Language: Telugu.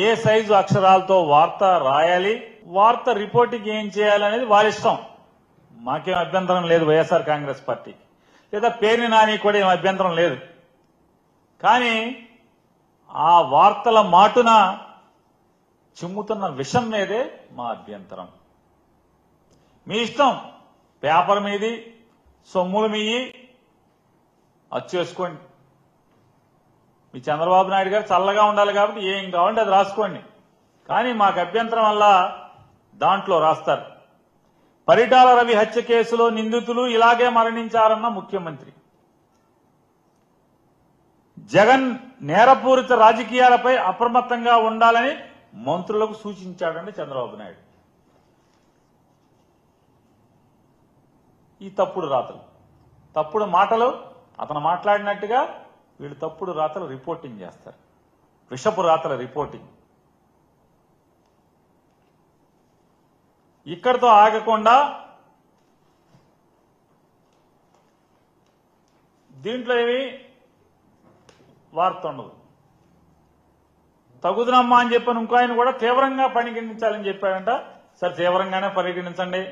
ఏ సైజు అక్షరాలతో వార్త రాయాలి, వార్త రిపోర్టింగ్ ఏం చేయాలనేది వాళ్ళ ఇష్టం. మాకేం అభ్యంతరం లేదు వైఎస్ఆర్ కాంగ్రెస్ పార్టీ, లేదా పేరుని నాని కూడా ఏం అభ్యంతరం లేదు. కానీ ఆ వార్తల మాటున చిమ్ముతున్న విషం మీదే మా అభ్యంతరం. మీ ఇష్టం, పేపర్ మీది, సొమ్ములు మీయి, అది చేసుకోండి. మీ చంద్రబాబు నాయుడు గారు చల్లగా ఉండాలి కాబట్టి ఏం కావాలంటే అది రాసుకోండి. కానీ మాకు అభ్యంతరం వల్ల దాంట్లో రాస్తారు, పరిటాల రవి హత్య కేసులో నిందితులు ఇలాగే మరణించారన్న ముఖ్యమంత్రి, జగన్ నేరపూరిత రాజకీయాలపై అప్రమత్తంగా ఉండాలని మంత్రులకు సూచించాడండి చంద్రబాబు నాయుడు. ఈ తప్పుడు రాతలు, తప్పుడు మాటలు, అతను మాట్లాడినట్టుగా వీళ్ళు తప్పుడు రాతలు రిపోర్టింగ్ చేస్తారు, విషపు రాతల రిపోర్టింగ్. ఇక్కడితో ఆగకుండా దీంట్లో ఏమి వార్త ఉండదు. తగుదనమ్మా అని చెప్పని ఇంకో ఆయన కూడా తీవ్రంగా పరిగణించాలని చెప్పాడంట. సరే తీవ్రంగానే పరిగణించండి.